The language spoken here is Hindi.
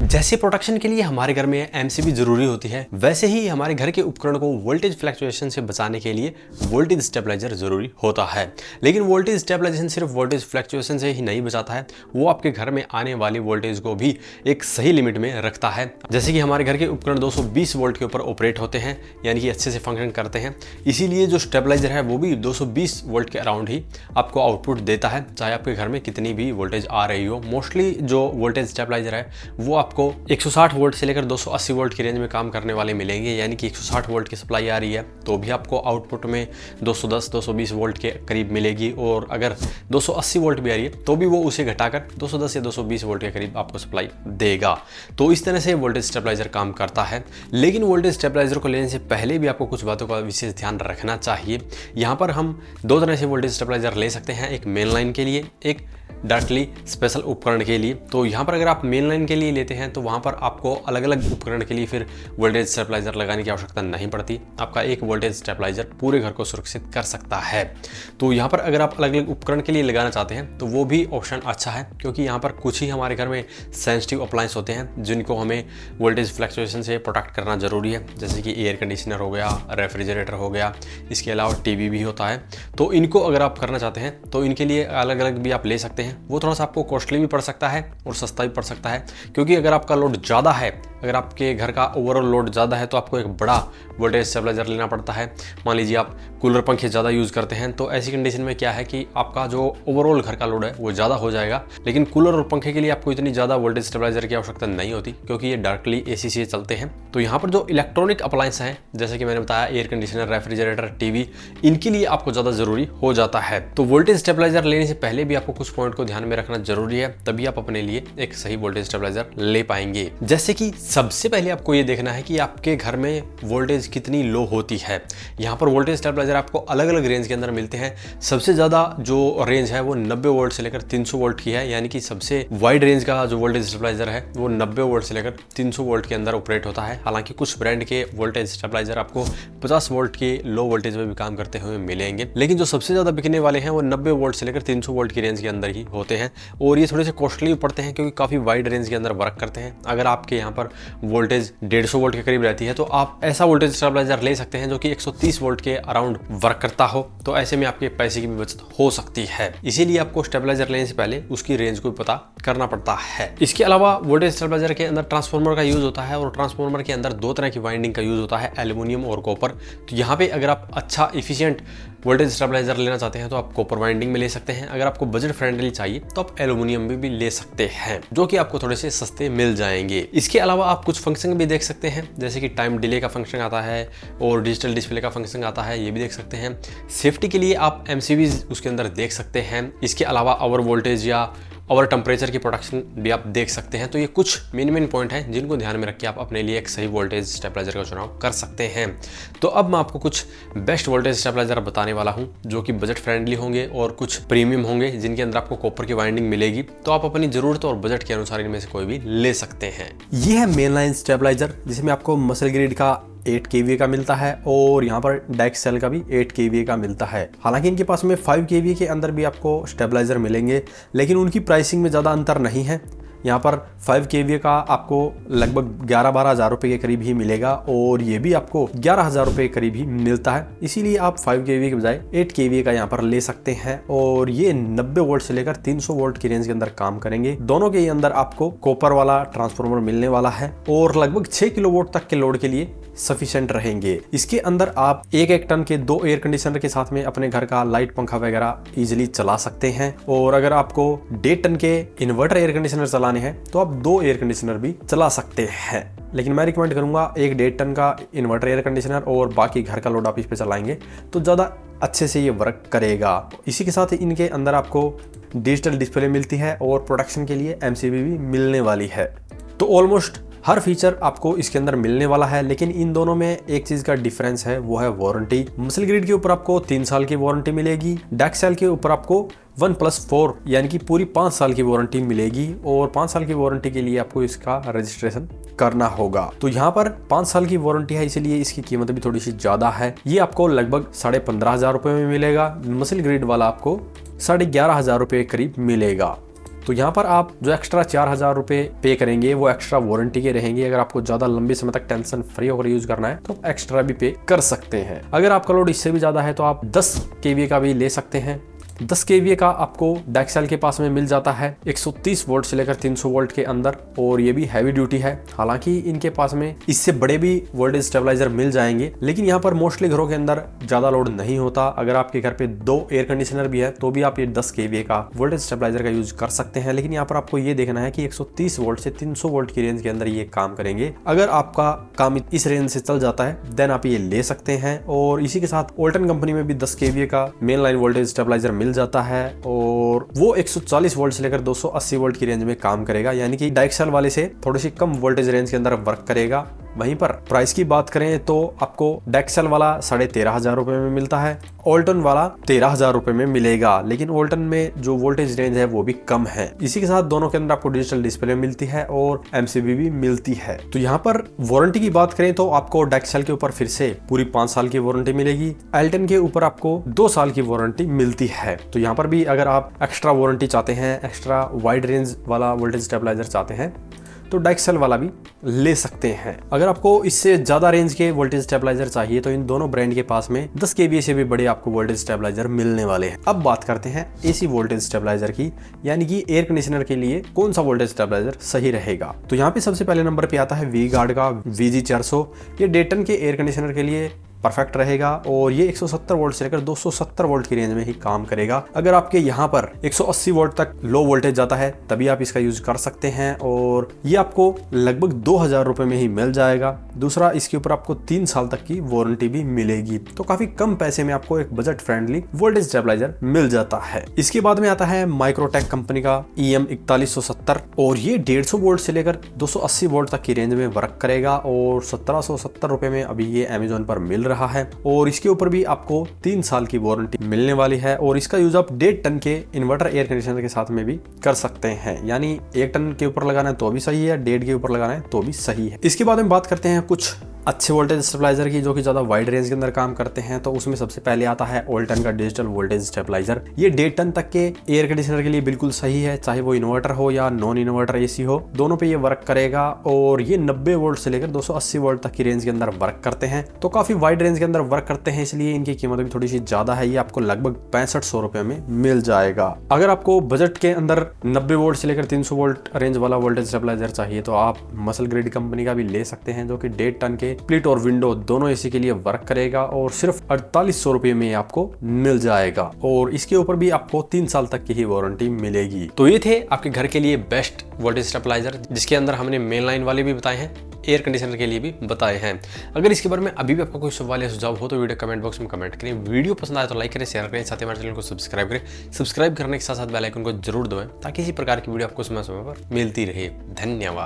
जैसे प्रोटेक्शन के लिए हमारे घर में एमसीबी जरूरी होती है, वैसे ही हमारे घर के उपकरण को वोल्टेज फ्लक्चुएशन से बचाने के लिए वोल्टेज स्टेबलाइजर जरूरी होता है। लेकिन वोल्टेज स्टेबलाइजेशन सिर्फ वोल्टेज फ्लक्चुएशन से ही नहीं बचाता है, वो आपके घर में आने वाली वोल्टेज को भी एक सही लिमिट में रखता है। जैसे कि हमारे घर के उपकरण 220 वोल्ट के ऊपर ऑपरेट होते हैं, यानी कि अच्छे से फंक्शन करते हैं, इसीलिए जो स्टेबलाइजर है वो भी 220 वोल्ट के अराउंड ही आपको आउटपुट देता है, चाहे आपके घर में कितनी भी वोल्टेज आ रही हो। मोस्टली जो वोल्टेज स्टेबलाइजर है वो आपको 160 वोल्ट से लेकर 280 वोल्ट की रेंज में काम करने वाले मिलेंगे, यानी कि 160 वोल्ट की सप्लाई आ रही है तो भी आपको आउटपुट में 210-220 वोल्ट के करीब मिलेगी, और अगर 280 वोल्ट भी आ रही है तो भी वो उसे घटाकर 210 या 220 वोल्ट के करीब आपको सप्लाई देगा। तो इस तरह से वोल्टेज स्टेबलाइजर काम करता है। लेकिन वोल्टेज स्टेबलाइजर को लेने से पहले भी आपको कुछ बातों का विशेष ध्यान रखना चाहिए। यहाँ पर हम दो तरह से वोल्टेज स्टेबलाइजर ले सकते हैं, एक मेन लाइन के लिए, एक डायरेक्टली स्पेशल उपकरण के लिए। तो यहाँ पर अगर आप मेन लाइन के लिए लेते हैं तो वहाँ पर आपको अलग अलग उपकरण के लिए फिर वोल्टेज स्टेबलाइजर लगाने की आवश्यकता नहीं पड़ती। आपका एक वोल्टेज स्टेबलाइजर पूरे घर को सुरक्षित कर सकता है। तो यहाँ पर अगर आप अलग अलग उपकरण के लिए लगाना चाहते हैं तो वो भी ऑप्शन अच्छा है, क्योंकि यहाँ पर कुछ ही हमारे घर में सेंसिटिव अप्लायंस होते हैं जिनको हमें वोल्टेज फ्लक्चुएशन से प्रोटेक्ट करना जरूरी है, जैसे कि एयर कंडीशनर हो गया, रेफ्रिजरेटर हो गया, इसके अलावा टीवी भी होता है। तो इनको अगर आप करना चाहते हैं तो इनके लिए अलग अलग भी आप ले सकते हैं। वो थोड़ा सा आपको कॉस्टली भी पड़ सकता है और सस्ता भी पड़ सकता है, क्योंकि अगर आपका लोड ज़्यादा है, अगर आपके घर का ओवरऑल लोड ज़्यादा है तो आपको एक बड़ा वोल्टेज स्टेबलाइजर लेना पड़ता है। मान लीजिए आप कूलर पंखे ज़्यादा यूज़ करते हैं तो ऐसी कंडीशन में क्या है कि आपका जो ओवरऑल घर का लोड है वो ज़्यादा हो जाएगा। लेकिन कूलर और पंखे के लिए आपको इतनी ज़्यादा वोल्टेज स्टेबलाइजर की आवश्यकता नहीं होती, क्योंकि ये डायरेक्टली एसी से चलते हैं। तो यहाँ पर जो इलेक्ट्रॉनिक अप्लायंस हैं, जैसे कि मैंने बताया एयर कंडीशनर, रेफ्रिजरेटर, टीवी, इनके लिए आपको ज़्यादा ज़रूरी हो जाता है। तो वोल्टेज स्टेबलाइजर लेने से पहले भी आपको कुछ पॉइंट को ध्यान में रखना जरूरी है, तभी आप अपने लिए एक सही वोल्टेज स्टेबलाइजर ले पाएंगे। जैसे कि सबसे पहले आपको ये देखना है कि आपके घर में वोल्टेज कितनी लो होती है। यहाँ पर वोल्टेज स्टेबलाइजर आपको अलग अलग रेंज के अंदर मिलते हैं। सबसे ज़्यादा जो रेंज है वो 90 वोल्ट से लेकर 300 वोल्ट की है, यानी कि सबसे वाइड रेंज का जो वोल्टेज स्टेबलाइजर है वो 90 वोल्ट से लेकर 300 वोल्ट के अंदर ऑपरेट होता है। हालांकि कुछ ब्रांड के वोल्टेज स्टेबलाइजर आपको 50 वोल्ट के लो वोल्टेज में भी काम करते हुए मिलेंगे, लेकिन जो सबसे ज़्यादा बिकने वाले हैं वो 90 वोल्ट से लेकर 300 वोल्ट की रेंज के अंदर ही होते हैं, और ये थोड़े से कॉस्टली पड़ते हैं क्योंकि काफ़ी वाइड रेंज के अंदर वर्क करते हैं। अगर आपके यहाँ पर वोल्टेज 150 वोल्ट के करीब रहती है तो आप ऐसा वोल्टेज स्टेबलाइजर ले सकते हैं जो कि 130 वोल्ट के अराउंड वर्क करता हो। तो ऐसे में आपके पैसे की भी बचत हो सकती है, इसीलिए आपको स्टेबलाइजर लेने से पहले उसकी रेंज को पता करना पड़ता है। इसके अलावा वोल्टेज स्टेबलाइजर के अंदर ट्रांसफार्मर का यूज होता है, और ट्रांसफार्मर के अंदर दो तरह की वाइंडिंग का यूज होता है, एल्यूमिनियम और कॉपर। तो यहाँ पे अगर आप अच्छा इफिशियंट वोल्टेज स्टेबलाइजर लेना चाहते हैं तो आप कॉपर वाइंडिंग में ले सकते हैं। अगर आपको बजट फ्रेंडली चाहिए तो आप एल्यूमिनियम में भी ले सकते हैं, जो कि आपको थोड़े से सस्ते मिल जाएंगे। इसके अलावा आप कुछ फंक्शन भी देख सकते हैं, जैसे कि टाइम डिले का फंक्शन आता है और डिजिटल डिस्प्ले का फंक्शन आता है, ये भी देख सकते हैं। सेफ्टी के लिए आप एमसीबीज उसके अंदर देख सकते हैं। इसके अलावा ओवर वोल्टेज या ओवर टेम्परेचर की प्रोटेक्शन भी आप देख सकते हैं। तो ये कुछ मेन पॉइंट हैं जिनको ध्यान में रख के आप अपने लिए एक सही वोल्टेज स्टेबलाइजर का चुनाव कर सकते हैं। तो अब मैं आपको कुछ बेस्ट वोल्टेज स्टेबलाइजर बताने वाला हूं, जो कि बजट फ्रेंडली होंगे और कुछ प्रीमियम होंगे, जिनके अंदर आपको कॉपर की वाइंडिंग मिलेगी। तो आप अपनी जरूरत और बजट के अनुसार इनमें से कोई भी ले सकते हैं। ये है मेन लाइन स्टेबलाइजर, जिसमें आपको मसल ग्रिड का 8 kVA का मिलता है और यहाँ पर डाइक्सेल का भी 8 kVA का मिलता है। हालांकि इनके पास में 5 kVA के अंदर भी आपको स्टेबलाइजर मिलेंगे, लेकिन उनकी प्राइसिंग में ज़्यादा अंतर नहीं है। यहाँ पर 5 kVA का आपको लगभग 11-12 हज़ार रुपये के करीब ही मिलेगा, और ये भी आपको 11 हज़ार रुपये के करीब ही मिलता है। इसीलिए आप 5 kVA के बजाय 8 kVA का यहाँ पर ले सकते हैं, और ये 90 वोल्ट से लेकर 300 वोल्ट की रेंज के अंदर काम करेंगे। दोनों के अंदर आपको कॉपर वाला ट्रांसफार्मर मिलने वाला है, और लगभग 6 किलोवाट तक के लोड के लिए सफिशिएंट रहेंगे। इसके अंदर आप 1-1 टन के 2 एयर कंडीशनर के साथ में अपने घर का लाइट पंखा वगैरह इजीली चला सकते हैं, और अगर आपको 1.5 टन के इन्वर्टर एयर कंडीशनर चलाने हैं तो आप 2 एयर कंडीशनर भी चला सकते हैं। लेकिन मैं रिकमेंड करूंगा 1-1.5 टन का इन्वर्टर एयर कंडीशनर, और बाकी घर का लोड आप इस पे चलाएंगे तो ज़्यादा अच्छे से ये वर्क करेगा। इसी के साथ इनके अंदर आपको डिजिटल डिस्प्ले मिलती है और प्रोटेक्शन के लिए एमसीबी भी मिलने वाली है। तो ऑलमोस्ट हर फीचर आपको इसके अंदर मिलने वाला है, लेकिन इन दोनों में एक चीज का डिफरेंस है, वो है वारंटी। मसल ग्रिड के ऊपर आपको 3 साल की वारंटी मिलेगी, डाइक्सेल के ऊपर आपको 1+4 यानी कि पूरी 5 साल की वारंटी मिलेगी, और 5 साल की वारंटी के लिए आपको इसका रजिस्ट्रेशन करना होगा। तो यहाँ पर 5 साल की वारंटी है, इसलिए इसकी कीमत भी थोड़ी सी ज्यादा है। ये आपको लगभग 15,500 रुपये में मिलेगा। मसल ग्रिड वाला आपको 11,500 रुपये करीब मिलेगा। तो यहाँ पर आप जो एक्स्ट्रा 4,000 रुपए पे करेंगे वो एक्स्ट्रा वारंटी के रहेंगे। अगर आपको ज्यादा लंबे समय तक टेंशन फ्री होकर यूज करना है तो एक्स्ट्रा भी पे कर सकते हैं। अगर आपका लोड इससे भी ज्यादा है तो आप 10 kVA का भी ले सकते हैं। 10 kVA का आपको डाइक्सेल के पास में मिल जाता है 130 वोल्ट से लेकर 300 वोल्ट के अंदर, और ये भी हैवी ड्यूटी है। हालांकि इनके पास में इससे बड़े भी वोल्टेज स्टेबलाइजर मिल जाएंगे, लेकिन यहाँ पर मोस्टली घरों के अंदर ज्यादा लोड नहीं होता। अगर आपके घर पे 2 एयर कंडीशनर भी है तो भी आप ये 10 kVA का वोल्टेज स्टेबलाइजर का यूज कर सकते हैं। लेकिन यहाँ पर आपको ये देखना है कि 130 वोल्ट से 300 वोल्ट की रेंज के अंदर ये काम करेंगे। अगर आपका काम इस रेंज से चल जाता है देन आप ये ले सकते हैं। और इसी के साथ ओल्टन कंपनी में भी 10 kVA का मेन लाइन वोल्टेज स्टेबलाइजर मिल जाता है, और वो 140 वोल्ट से लेकर 280 वोल्ट की रेंज में काम करेगा, यानी कि डाइक्सेल वाले से थोड़ी सी कम वोल्टेज रेंज के अंदर वर्क करेगा। वहीं पर प्राइस की बात करें तो आपको डाइक्सेल वाला 13,500 रुपए में मिलता है, ओल्टन वाला 13,000 रुपए में मिलेगा। लेकिन ओल्टन में जो वोल्टेज रेंज है वो भी कम है। इसी के साथ दोनों के अंदर आपको डिजिटल डिस्प्ले मिलती है और MCB भी मिलती है। तो यहाँ पर वारंटी की बात करें तो आपको डाइक्सेल के ऊपर फिर से पूरी 5 साल की वारंटी मिलेगी। एल्टन के ऊपर आपको 2 साल की वारंटी मिलती है। तो यहाँ पर भी अगर आप एक्स्ट्रा वारंटी चाहते हैं, एक्स्ट्रा वाइड रेंज वाला वोल्टेज स्टेबलाइजर चाहते हैं तो डाइक्सेल वाला भी ले सकते हैं। अगर आपको इससे ज्यादा रेंज के वोल्टेज स्टेबलाइजर चाहिए तो इन दोनों ब्रांड के पास में 10 kVA से भी बड़े आपको वोल्टेज स्टेबलाइजर मिलने वाले हैं। अब बात करते हैं AC वोल्टेज स्टेबलाइजर की, यानी कि एयर कंडीशनर के लिए कौन सा वोल्टेज स्टेबलाइजर सही रहेगा। तो यहाँ पे सबसे पहले नंबर पे आता है वी-गार्ड का VG400। ये डेटन के एयर कंडीशनर के लिए परफेक्ट रहेगा और ये 170 वोल्ट से लेकर 270 वोल्ट की रेंज में ही काम करेगा। अगर आपके यहाँ पर 180 वोल्ट तक लो वोल्टेज जाता है तभी आप इसका यूज कर सकते हैं, और ये आपको लगभग 2,000 रुपए में ही मिल जाएगा। दूसरा, इसके ऊपर आपको 3 साल तक की वारंटी भी मिलेगी। तो काफी कम पैसे में आपको एक बजट फ्रेंडली वोल्टेज स्टेबलाइजर मिल जाता है। इसके बाद में आता है माइक्रोटेक कंपनी का EM4170, और ये 150 वोल्ट से लेकर 280 वोल्ट तक की रेंज में वर्क करेगा, और 1770 रुपए में अभी ये अमेजोन पर मिल रहा है। और इसके ऊपर भी आपको 3 साल की वारंटी मिलने वाली है, और इसका यूज आप 1.5 टन के इन्वर्टर एयर कंडीशनर के साथ में भी कर सकते हैं। यानी 1 टन के ऊपर लगाना है तो भी सही है, 1.5 के ऊपर लगाना है तो भी सही है। इसके बाद में बात करते हैं कुछ अच्छे वोल्टेज स्टेबलाइजर की जो कि ज्यादा वाइड रेंज के अंदर काम करते हैं। तो उसमें सबसे पहले आता है ओल्टन का डिजिटल वोल्टेज स्टेबलाइजर। ये 1.5 टन तक के एयर कंडीशनर के लिए बिल्कुल सही है, चाहे वो इन्वर्टर हो या नॉन इन्वर्टर AC हो, दोनों पे ये वर्क करेगा। और ये 90 वोल्ट से लेकर 280 वोल्ट तक की रेंज के अंदर वर्क करते हैं, तो काफी वाइड रेंज के अंदर वर्क करते हैं, इसलिए इनकी कीमत भी थोड़ी सी ज्यादा है। ये आपको लगभग 6500 रुपए में मिल जाएगा। अगर आपको बजट के अंदर 90 वोल्ट से लेकर 300 वोल्ट रेंज वाला वोल्टेज स्टेबलाइजर चाहिए तो आप मसल ग्रिड कंपनी का भी ले सकते हैं, जो कि 1.5 टन के स्प्लिट और विंडो दोनों AC के लिए वर्क करेगा, और सिर्फ 4800 रुपए में आपको मिल जाएगा। और इसके ऊपर भी आपको 3 साल तक की ही वारंटी मिलेगी। तो ये थे आपके घर के लिए बेस्ट वोल्टेज स्टेबलाइजर, जिसके अंदर हमने मेन लाइन वाले भी बताए हैं, एयर कंडीशनर के लिए भी बताए हैं। अगर इसके बारे में अभी भी आपका कोई सवाल या सुझाव हो तो वीडियो कमेंट बॉक्स में कमेंट करें। वीडियो पसंद आए तो लाइक करें, शेयर करें, साथ ही हमारे चैनल को सब्सक्राइब करें। सब्सक्राइब करने के साथ साथ बेल आइकन को जरूर दबाएं ताकि इसी प्रकार की वीडियो आपको समय समय पर मिलती रहे। धन्यवाद।